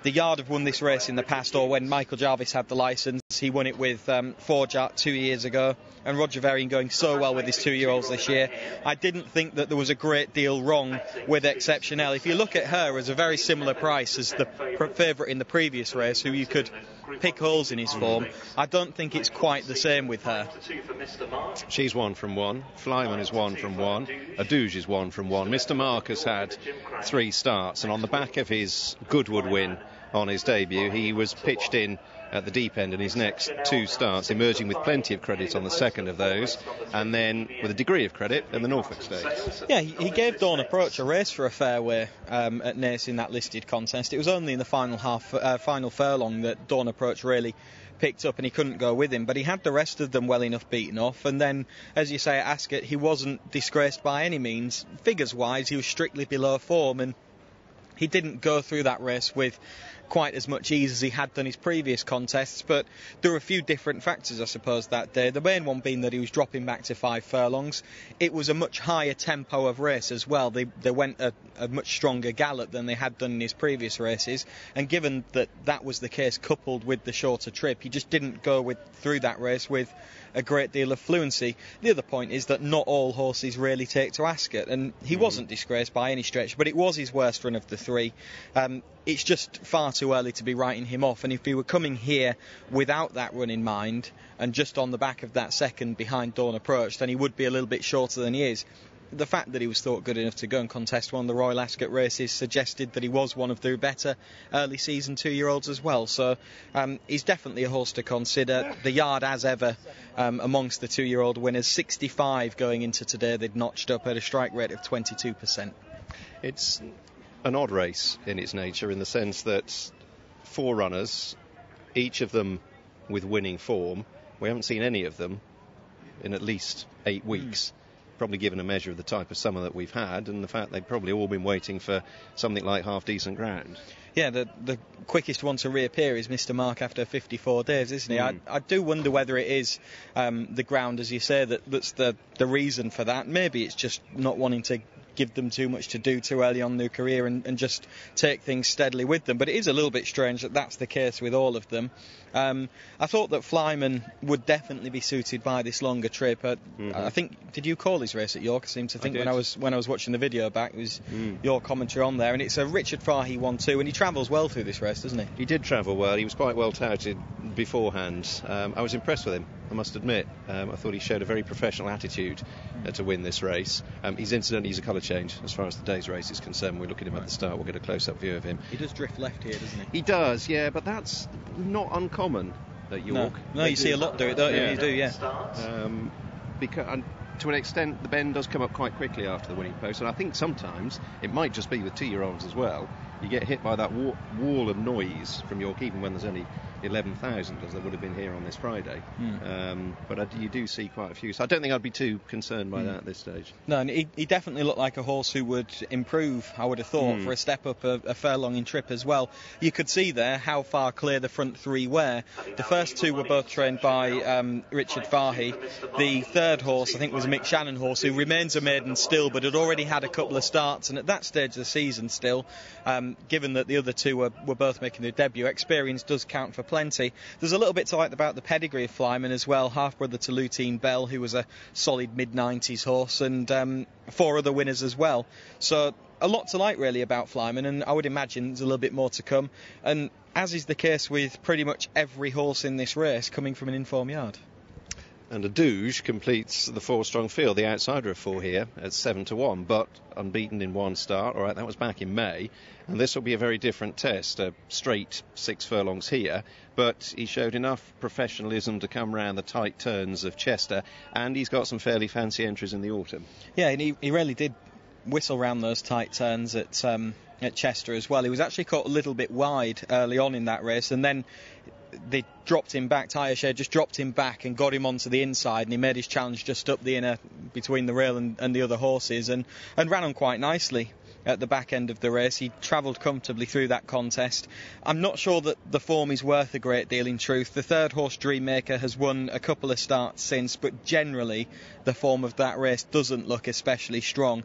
the Yard have won this race in the past, or when Michael Jarvis had the licence, he won it with Forge 2 years ago, and Roger Varian going so well with his 2-year-olds this year. I didn't think that there was a great deal wrong with Exceptionnel. If you look at her as a very similar price as the favourite in the previous race, who you could pick holes in his form, I don't think it's quite the same with her. She's 1 from 1. Flyman is 1 from 1. Adouge is 1 from 1. Mr. Marc has had 3 starts, and on the back of his Goodwood win on his debut, he was pitched in at the deep end in his next 2 starts, emerging with plenty of credit on the second of those, and then with a degree of credit in the Norfolk Stakes. Yeah, he gave Dawn Approach a race for a fairway at Naas in that listed contest. It was only in the final furlong that Dawn Approach really picked up, and he couldn't go with him, but he had the rest of them well enough beaten off. And then, as you say, at Ascot, he wasn't disgraced by any means. Figures wise, he was strictly below form, and he didn't go through that race with quite as much ease as he had done his previous contests, but there were a few different factors, I suppose, that day. The main one being that he was dropping back to 5 furlongs. It was a much higher tempo of race as well. They went a much stronger gallop than they had done in his previous races, and given that that was the case, coupled with the shorter trip, he just didn't go through that race with a great deal of fluency. The other point is that not all horses really take to Ascot, and he wasn't disgraced by any stretch, but it was his worst run of the 3. It's just far too early to be writing him off, and if he were coming here without that run in mind and just on the back of that second behind Dawn Approach, then he would be a little bit shorter than he is. The fact that he was thought good enough to go and contest one of the Royal Ascot races suggested that he was one of the better early season 2-year-olds as well, so he's definitely a horse to consider. The Yard, as ever, amongst the 2-year-old winners, 65 going into today. They'd notched up at a strike rate of 22%. It's an odd race in its nature, in the sense that 4 runners, each of them with winning form. We haven't seen any of them in at least 8 weeks. Probably given a measure of the type of summer that we've had, and the fact they've probably all been waiting for something like half-decent ground. Yeah, the quickest one to reappear is Mr. Marc after 54 days, isn't he? I do wonder whether it is the ground, as you say, that's the reason for that. Maybe it's just not wanting to give them too much to do too early on in their career and just take things steadily with them. But it is a little bit strange that that's the case with all of them. I thought that Flyman would definitely be suited by this longer trip. I think, did you call his race at York? I seem to think when I was watching the video back, it was your commentary on there, and it's a Richard Fahey 1-2, and he travels well through this race, doesn't he? He did travel well. He was quite well touted beforehand. I was impressed with him, I must admit. I thought he showed a very professional attitude to win this race. He's incidentally a colour change as far as the day's race is concerned. We'll look at him at the start. We'll get a close-up view of him. He does drift left here, doesn't he? He does, yeah, but that's not uncommon at York. No, you see a lot do it, don't you? You do, yeah. And to an extent, the bend does come up quite quickly after the winning post, and I think sometimes it might just be with 2-year-olds as well. You get hit by that wall of noise from York, even when there's only 11,000, as there would have been here on this Friday. But you do see quite a few, so I don't think I'd be too concerned by that at this stage. No, and he definitely looked like a horse who would improve, I would have thought, for a step up a furlong in trip as well. You could see there how far clear the front 3 were. The first 2 were both trained by Richard Fahey. The third horse, I think, was a Mick Shannon horse, who remains a maiden still, but had already had a couple of starts, and at that stage of the season still, given that the other 2 were both making their debut, experience does count for plenty. There's a little bit to like about the pedigree of Flyman as well. Half-brother to Lutein Bell, who was a solid mid-90s horse, and 4 other winners as well. So a lot to like really about Flyman, and I would imagine there's a little bit more to come. And as is the case with pretty much every horse in this race coming from an informed yard. And Adouge completes the 4-strong field, the outsider of 4 here at 7-1, but unbeaten in 1 start. All right, that was back in May, and this will be a very different test. A straight 6 furlongs here, but he showed enough professionalism to come round the tight turns of Chester, and he's got some fairly fancy entries in the autumn. Yeah, and he really did whistle round those tight turns at Chester as well. He was actually caught a little bit wide early on in that race, and then they dropped him back. Tyre Share just dropped him back and got him onto the inside, and he made his challenge just up the inner between the rail and the other horses, and ran on quite nicely at the back end of the race. He travelled comfortably through that contest. I'm not sure that the form is worth a great deal in truth. The third horse, Dreammaker, has won a couple of starts since, but generally the form of that race doesn't look especially strong.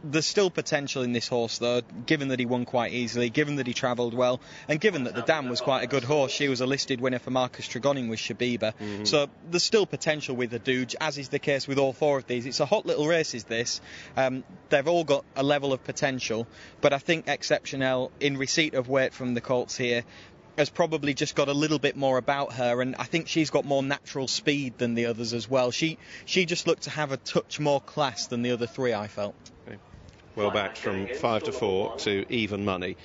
There's still potential in this horse, though, given that he won quite easily, given that he travelled well, and given that the Dam was quite a good horse. She was a listed winner for Marcus Tregoning with Shabiba. So there's still potential with the Douge, as is the case with all four of these. It's a hot little race, is this. They've all got a level of potential, but I think Exceptional, in receipt of weight from the colts here, has probably just got a little bit more about her, and I think she's got more natural speed than the others as well. She just looked to have a touch more class than the other three, I felt. Well backed from 5-4 to even money.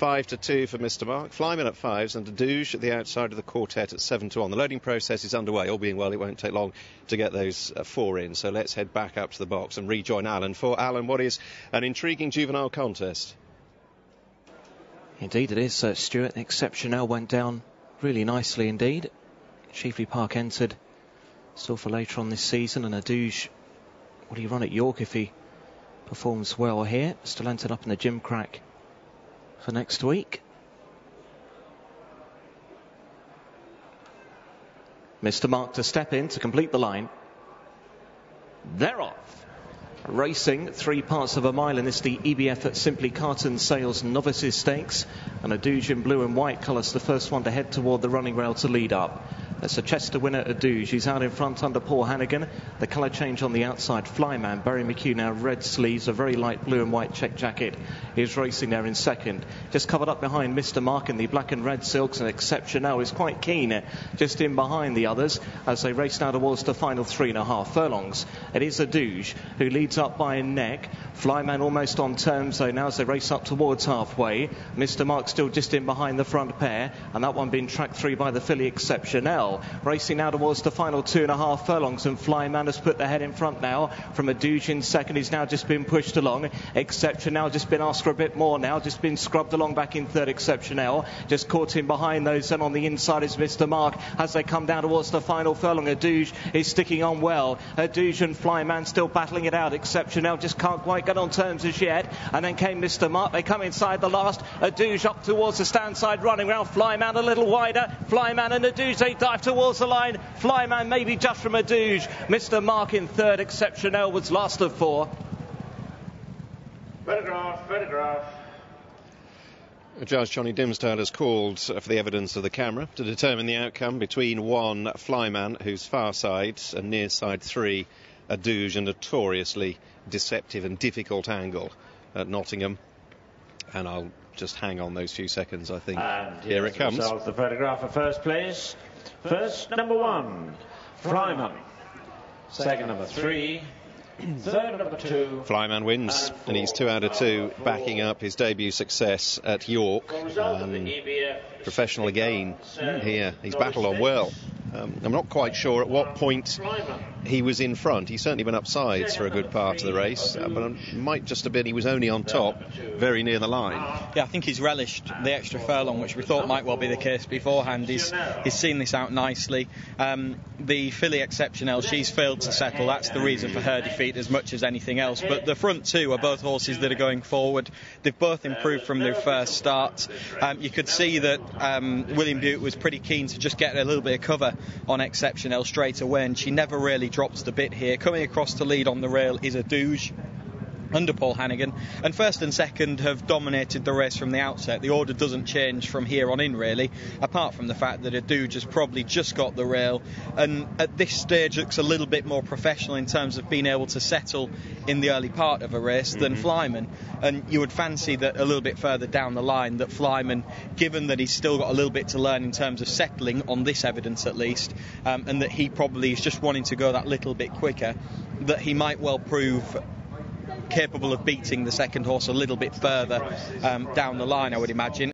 5-2 for Mr. Marc. Flyman at 5s and Douge at the outside of the quartet at 7-1. The loading process is underway. All being well, it won't take long to get those 4 in. So let's head back up to the box and rejoin Alan for Alan, what is an intriguing juvenile contest. Indeed it is, Stuart. Exceptional went down really nicely indeed. Chiefly Park entered still for later on this season, and a Douge, will he run at York if he performs well here? Still entered up in the gym crack for next week. Mr. Marc to step in to complete the line. They're off. Racing 3 parts of a mile in this, the EBF at Simply Carton Sales Novices Stakes, and a Douge in blue and white colours, the first one to head toward the running rail to lead up. That's a Chester winner, a Douge. He's out in front under Paul Hannigan. The colour change on the outside, Flyman. Barry McHugh now red sleeves, a very light blue and white check jacket. He's racing there in second. Just covered up behind Mr. Marc in the black and red silks, and Exceptional is quite keen just in behind the others as they race now towards the final 3.5 furlongs. It is a Douge who leads up by a neck. Flyman almost on terms though now as they race up towards halfway. Mr. Marc still just in behind the front pair, and that one being tracked through by the filly Exceptional. Racing now towards the final 2.5 furlongs, and Flyman has put the head in front now from a Douge in second. He's now just been pushed along. Exceptional just been asked for a bit more now, just been scrubbed along back in third. Exceptional just caught in behind those, and on the inside is Mr. Marc as they come down towards the final furlong. A Douge is sticking on well. A Douge and Flyman still battling it out. Exceptional just can't quite get on terms as yet, and then came Mr. Marc. They come inside the last. A Douge up towards the stand side running round. Flyman a little wider. Flyman and a Douge, they dive towards the line. Flyman maybe just from a Douge. Mr. Marc in third. Exceptional was last of 4. Photograph. Judge Johnny Dimsdale has called for the evidence of the camera to determine the outcome between 1 Flyman, who's far side, and near side 3 a Douge, a notoriously deceptive and difficult angle at Nottingham. And I'll just hang on those few seconds, I think. And here it comes. The photograph for first place. First, number 1, Flyman. Second, number 3. Third, number 2. Flyman wins, and he's 2 out of 2, backing up his debut success at York. Professional again here. He's battled on well. I'm not quite sure at what point he was in front. He's certainly been up sides for a good part of the race, but it might just have been he was only on top, very near the line. Yeah, I think he's relished the extra furlong, which we thought might well be the case beforehand. He's seen this out nicely. The filly Exceptional, she's failed to settle. That's the reason for her defeat as much as anything else. But the front two are both horses that are going forward. They've both improved from their first start. You could see that William Butte was pretty keen to just get a little bit of cover on Exceptional straight away, and she never really drops the bit here. Coming across to lead on the rail is a Douge under Paul Hannigan, and first and second have dominated the race from the outset. The order doesn't change from here on in really, apart from the fact that a Douge has probably just got the rail, and at this stage looks a little bit more professional in terms of being able to settle in the early part of a race than Flyman. And you would fancy that a little bit further down the line that Flyman, given that he's still got a little bit to learn in terms of settling on this evidence at least, and that he probably is just wanting to go that little bit quicker, that he might well prove capable of beating the second horse a little bit further down the line, I would imagine.